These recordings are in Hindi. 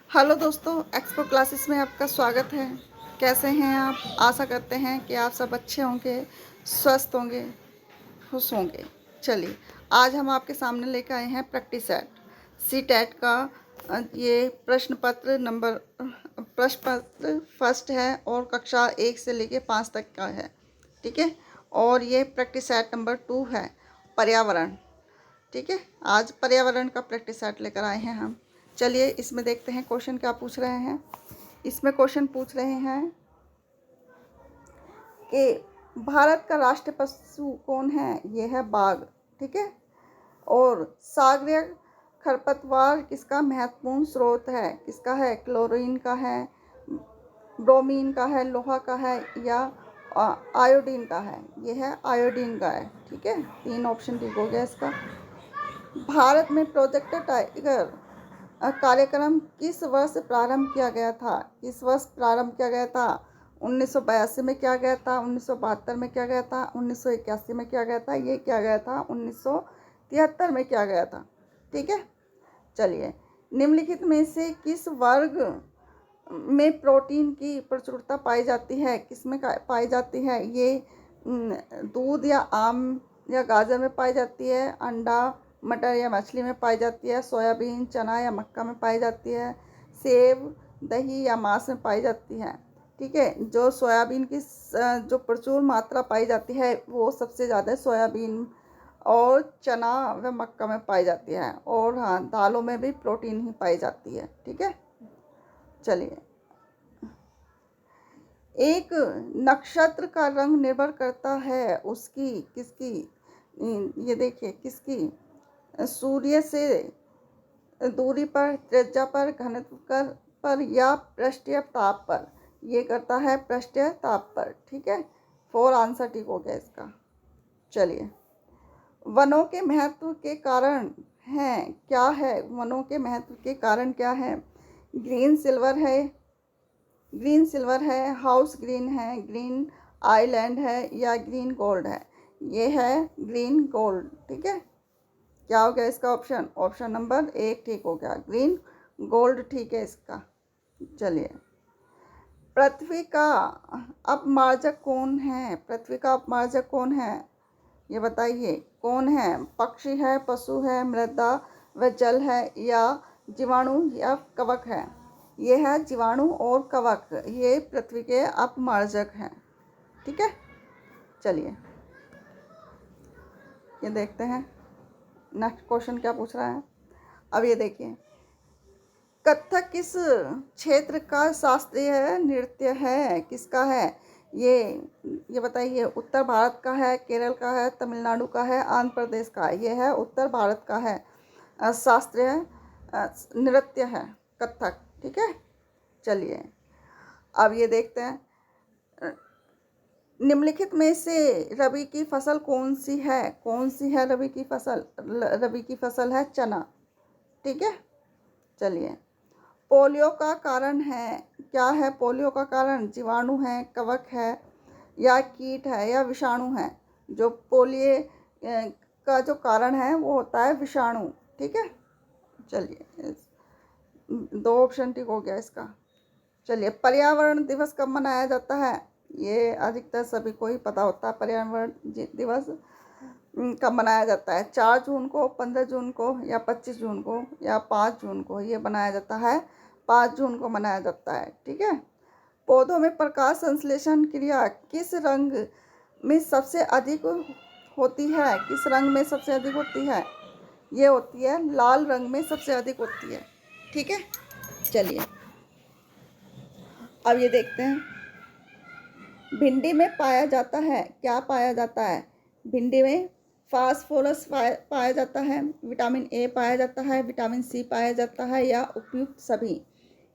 हेलो दोस्तों, एक्सपो क्लासेस में आपका स्वागत है। कैसे हैं आप? आशा करते हैं कि आप सब अच्छे होंगे, स्वस्थ होंगे, खुश होंगे। चलिए, आज हम आपके सामने लेकर आए हैं प्रैक्टिस सेट सी टेट का। ये प्रश्न पत्र फर्स्ट है और कक्षा 1 से लेकर 5 तक का है। ठीक है, और ये प्रैक्टिस सेट नंबर 2 है, पर्यावरण। ठीक है, आज पर्यावरण का प्रैक्टिस सेट लेकर आए हैं हम। चलिए, इसमें देखते हैं क्वेश्चन क्या पूछ रहे हैं। इसमें क्वेश्चन पूछ रहे हैं कि भारत का राष्ट्रीय पशु कौन है? ये है बाघ। ठीक है, और सागरीय खरपतवार किसका महत्वपूर्ण स्रोत है? किसका है? क्लोरीन का है, ब्रोमीन का है, लोहा का है, या आयोडीन का है? ये है आयोडीन का है। ठीक है, 3 ऑप्शन ठीक हो गया इसका। भारत में प्रोजेक्ट टाइगर कार्यक्रम किस वर्ष प्रारंभ किया गया था? किस वर्ष प्रारंभ किया गया था? 1982 में किया गया था, 1972 में किया गया था, 1981 में किया गया था, ये किया गया था 1973 में किया गया था। ठीक है, चलिए, निम्नलिखित में से किस वर्ग में प्रोटीन की प्रचुरता पाई जाती है? किस में पाई जाती है? ये दूध या आम या गाजर में पाई जाती है, अंडा, मटर या मछली में पाई जाती है, सोयाबीन, चना या मक्का में पाई जाती है, सेब, दही या मांस में पाई जाती है। ठीक है, जो सोयाबीन की जो प्रचुर मात्रा पाई जाती है वो सबसे ज़्यादा सोयाबीन और चना व मक्का में पाई जाती है। और हाँ, दालों में भी प्रोटीन ही पाई जाती है। ठीक है, चलिए, एक नक्षत्र का रंग निर्भर करता है उसकी किसकी? ये देखिए, किसकी? सूर्य से दूरी पर, त्रिज्या पर, घनत्व पर या पृष्ठीय ताप पर? ये करता है पृष्ठीय ताप पर। ठीक है, 4 आंसर ठीक हो गया इसका। चलिए, वनों के महत्व के कारण हैं क्या है? वनों के महत्व के कारण क्या है? ग्रीन सिल्वर है, हाउस ग्रीन है, ग्रीन आइलैंड है, या ग्रीन गोल्ड है? ये है ग्रीन गोल्ड। ठीक है, क्या हो गया इसका ऑप्शन? ऑप्शन नंबर 1 ठीक हो गया, ग्रीन गोल्ड ठीक है इसका। चलिए, पृथ्वी का अपमार्जक कौन है? पृथ्वी का अपमार्जक कौन है? ये बताइए, कौन है? पक्षी है, पशु है, मृदा व जल है, या जीवाणु या कवक है? ये है जीवाणु और कवक, ये पृथ्वी के अपमार्जक हैं। ठीक है, चलिए, ये देखते हैं नेक्स्ट क्वेश्चन क्या पूछ रहा है। अब ये देखिए, कथक किस क्षेत्र का शास्त्रीय नृत्य है? किसका है? ये बताइए, उत्तर भारत का है, केरल का है, तमिलनाडु का है, आंध्र प्रदेश का है? ये है उत्तर भारत का है, शास्त्रीय नृत्य है कथक। ठीक है, चलिए, अब ये देखते हैं, निम्नलिखित में से रबी की फसल कौन सी है? कौन सी है रबी की फसल? रबी की फसल है चना। ठीक है, चलिए, पोलियो का कारण है क्या है? पोलियो का कारण जीवाणु है, कवक है, या कीट है, या विषाणु है? जो पोलियो का जो कारण है वो होता है विषाणु। ठीक है, चलिए, 2 ऑप्शन ठीक हो गया इसका। चलिए, पर्यावरण दिवस कब मनाया जाता है? ये अधिकतर सभी को ही पता होता है, पर्यावरण दिवस कब मनाया जाता है? 4 जून को, 15 जून को, या 25 जून को, या 5 जून को? ये बनाया जाता है 5 जून को मनाया जाता है। ठीक है, पौधों में प्रकाश संश्लेषण क्रिया किस रंग में सबसे अधिक होती है? किस रंग में सबसे अधिक होती है? ये होती है लाल रंग में सबसे अधिक होती है। ठीक है, चलिए, अब ये देखते हैं, भिंडी में पाया जाता है क्या? पाया जाता है भिंडी में फास्फोरस पाया जाता है, विटामिन ए पाया जाता है, विटामिन सी पाया जाता है, या उपयुक्त सभी?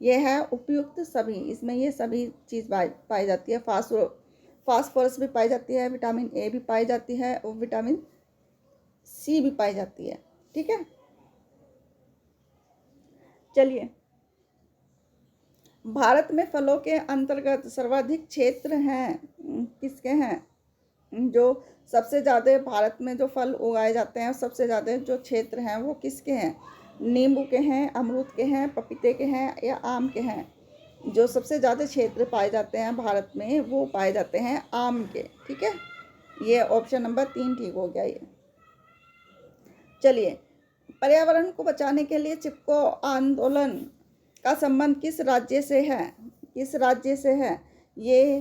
ये है उपयुक्त सभी। इसमें ये सभी चीज़ पाई जाती है। फास्फोरस भी पाई जाती है, विटामिन ए भी पाई जाती है, और विटामिन सी भी पाई जाती है। ठीक है, चलिए, भारत में फलों के अंतर्गत सर्वाधिक क्षेत्र हैं किसके हैं? जो सबसे ज़्यादा भारत में जो फल उगाए जाते हैं, सबसे ज़्यादा जो क्षेत्र हैं वो किसके हैं? नींबू के हैं, अमरूद के हैं, पपीते के हैं या आम के हैं? जो सबसे ज़्यादा क्षेत्र पाए जाते हैं भारत में वो पाए जाते हैं आम के। ठीक है, ये ऑप्शन नंबर 3 ठीक हो गया ये। चलिए, पर्यावरण को बचाने के लिए चिपको आंदोलन का संबंध किस राज्य से है? किस राज्य से है ये?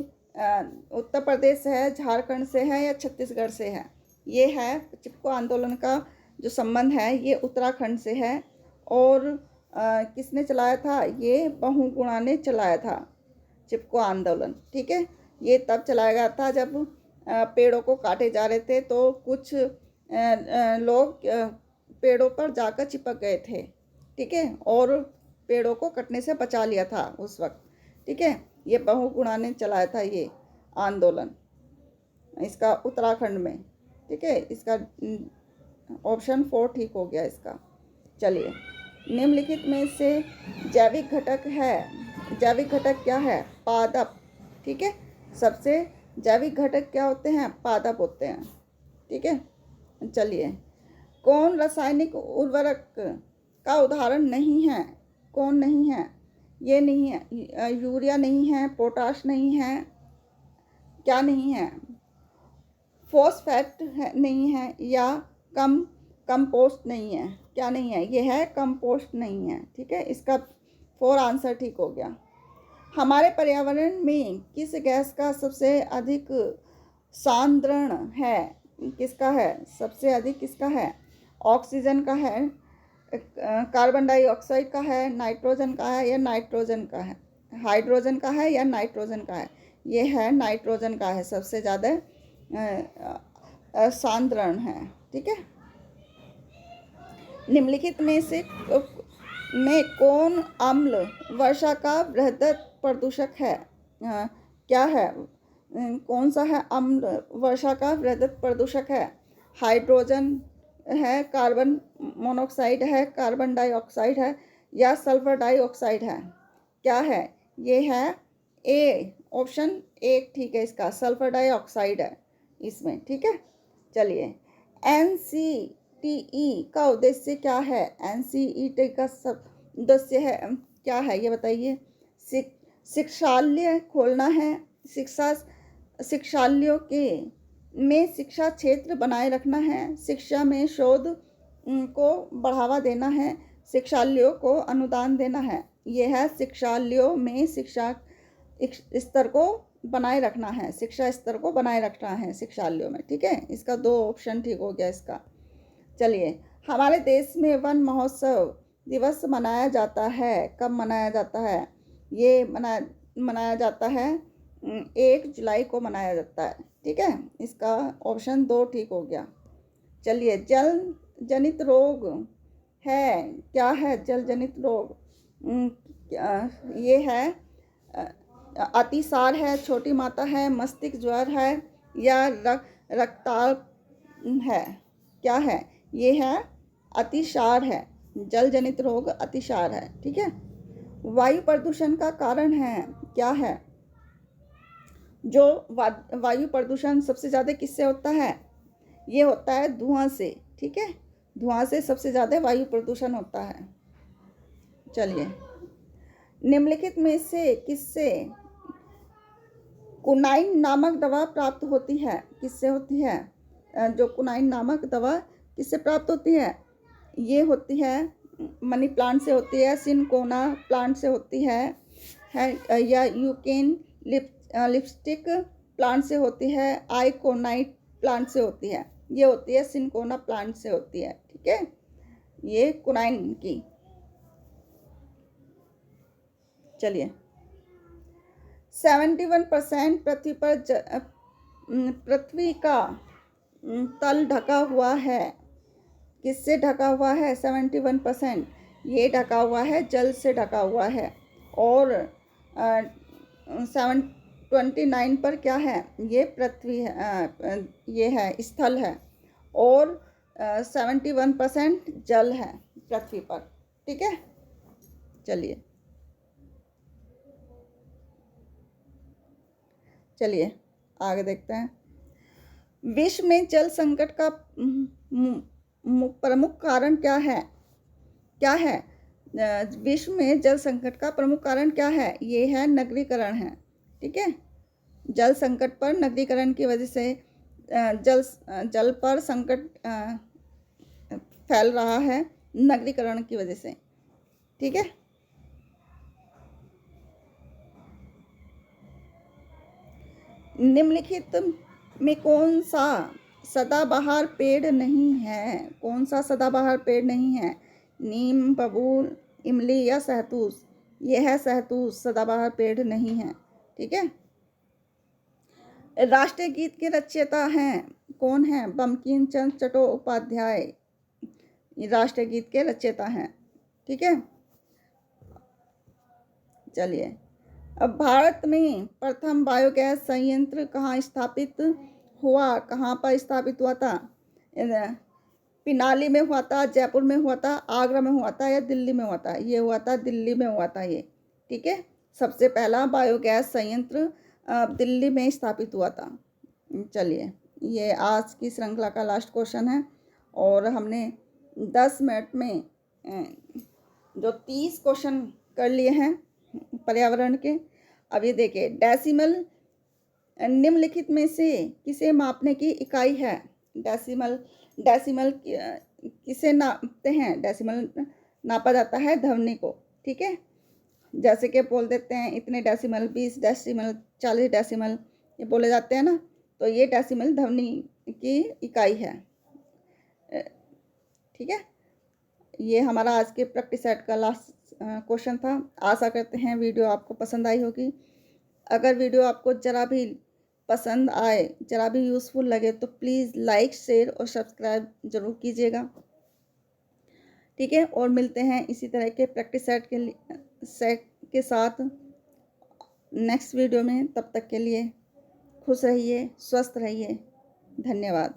उत्तर प्रदेश से है, झारखंड से है या छत्तीसगढ़ से है? ये है चिपको आंदोलन का जो संबंध है ये उत्तराखंड से है। और किसने चलाया था? ये बहुगुणा ने चलाया था चिपको आंदोलन। ठीक है, ये तब चलाया गया था जब पेड़ों को काटे जा रहे थे, तो कुछ लोग पेड़ों पर जाकर चिपक गए थे। ठीक है, और पेड़ों को कटने से बचा लिया था उस वक्त। ठीक है, ये बहुगुणा ने चलाया था ये आंदोलन, इसका उत्तराखंड में। ठीक है, इसका ऑप्शन 4 ठीक हो गया इसका। चलिए, निम्नलिखित में से जैविक घटक है, जैविक घटक क्या है? पादप। ठीक है, सबसे जैविक घटक क्या होते हैं? पादप होते हैं। ठीक है, चलिए, कौन रासायनिक उर्वरक का उदाहरण नहीं है? कौन नहीं है? ये नहीं है, यूरिया नहीं है, पोटाश नहीं है, क्या नहीं है? फॉस्फेट नहीं है या कंपोस्ट नहीं है? क्या नहीं है? ये है कंपोस्ट नहीं है। ठीक है, इसका 4 आंसर ठीक हो गया। हमारे पर्यावरण में किस गैस का सबसे अधिक सांद्रण है? किसका है? सबसे अधिक किसका है? ऑक्सीजन का है, कार्बन डाइऑक्साइड का है, नाइट्रोजन का है या नाइट्रोजन का है? हाइड्रोजन का है या नाइट्रोजन का है? ये है नाइट्रोजन का है, सबसे ज़्यादा सांद्रण है। ठीक है, निम्नलिखित में से में कौन अम्ल वर्षा का बृहद प्रदूषक है? क्या है? कौन सा है अम्ल वर्षा का बृहद प्रदूषक है? हाइड्रोजन है, कार्बन मोनोऑक्साइड है, कार्बन डाइऑक्साइड है या सल्फर डाइऑक्साइड है? क्या है? ये है ए, ऑप्शन 1 ठीक है इसका, सल्फर डाइऑक्साइड है इसमें। ठीक है, चलिए, NCTE का उद्देश्य क्या है? NCET का सब उद्देश्य है क्या है ये बताइए? शिक्षालय खोलना है, शिक्षालयों के में शिक्षा क्षेत्र बनाए रखना है, शिक्षा में शोध को बढ़ावा देना है, शिक्षालयों को अनुदान देना है। यह है शिक्षालयों में शिक्षा स्तर को बनाए रखना है, शिक्षा स्तर को बनाए रखना है शिक्षालयों में। ठीक है, इसका 2 ऑप्शन ठीक हो गया इसका। चलिए, हमारे देश में वन महोत्सव दिवस मनाया जाता है, कब मनाया जाता है? ये मनाया जाता है 1 जुलाई को मनाया जाता है। ठीक है, इसका ऑप्शन 2 ठीक हो गया। चलिए, जल जनित रोग है, क्या है जल जनित रोग? ये है अतिसार है, छोटी माता है, मस्तिष्क ज्वर है या रक्तचाप है? क्या है? ये है अतिसार है, जल जनित रोग अतिसार है। ठीक है, वायु प्रदूषण का कारण है, क्या है? जो वायु प्रदूषण सबसे ज़्यादा किससे होता है? ये होता है धुआं से। ठीक है, धुआं से सबसे ज़्यादा वायु प्रदूषण होता है। चलिए, निम्नलिखित में से किससे कुनाइन नामक दवा प्राप्त होती है? किससे होती है? जो कुनाइन नामक दवा किससे प्राप्त होती है? ये होती है मनी प्लांट से होती है, सिनकोना प्लांट से होती है या यूकेन लिपस्टिक प्लांट से होती है, आइकोनाइट प्लांट से होती है। ये होती है सिनकोना प्लांट से होती है। ठीक है, ये कुनाइन की। चलिए, 71% पृथ्वी का तल ढका हुआ है, किससे ढका हुआ है? 71% ये ढका हुआ है, जल से ढका हुआ है। और 729 पर क्या है? ये पृथ्वी है, ये है स्थल है। और 71% जल है पृथ्वी पर। ठीक है, चलिए आगे देखते हैं। विश्व में जल संकट का प्रमुख कारण क्या है? क्या है? विश्व में जल संकट का प्रमुख कारण क्या है? ये है नगरीकरण है। ठीक है, जल संकट पर नगरीकरण की वजह से जल पर संकट फैल रहा है नगरीकरण की वजह से। ठीक है, निम्नलिखित में कौन सा सदाबहार पेड़ नहीं है? कौन सा सदाबहार पेड़ नहीं है? नीम, बबूल, इमली या सहतूस? ये है सहतूस, सदाबहार पेड़ नहीं है। ठीक है, राष्ट्रीय गीत के रचयिता हैं कौन है? बंकिम चंद्र चट्टोपाध्याय ये राष्ट्रीय गीत के रचयिता हैं। ठीक है, चलिए, अब भारत में प्रथम बायोगैस संयंत्र कहाँ स्थापित हुआ? कहाँ पर स्थापित हुआ था? पिनाली में हुआ था, जयपुर में हुआ था, आगरा में हुआ था या दिल्ली में हुआ था? ये हुआ था दिल्ली में हुआ था ये। ठीक है, सबसे पहला बायोगैस संयंत्र दिल्ली में स्थापित हुआ था। चलिए, ये आज की श्रृंखला का लास्ट क्वेश्चन है और हमने 10 मिनट में जो 30 क्वेश्चन कर लिए हैं पर्यावरण के। अब ये देखिए, डेसिमल निम्नलिखित में से किसे मापने की इकाई है? डेसिमल किसे नापते हैं? डेसिमल नापा जाता है ध्वनि को। ठीक है, जैसे कि बोल देते हैं इतने डेसिमल, 20 डेसिमल, 40 डेसिमल, ये बोले जाते हैं ना, तो ये डेसिमल ध्वनि की इकाई है। ठीक है, ये हमारा आज के प्रैक्टिस सेट का लास्ट क्वेश्चन था। आशा करते हैं वीडियो आपको पसंद आई होगी। अगर वीडियो आपको ज़रा भी पसंद आए, ज़रा भी यूज़फुल लगे तो प्लीज़ लाइक, शेयर और सब्सक्राइब ज़रूर कीजिएगा। ठीक है, और मिलते हैं इसी तरह के प्रैक्टिस सेट के साथ नेक्स्ट वीडियो में। तब तक के लिए खुश रहिए, स्वस्थ रहिए। धन्यवाद।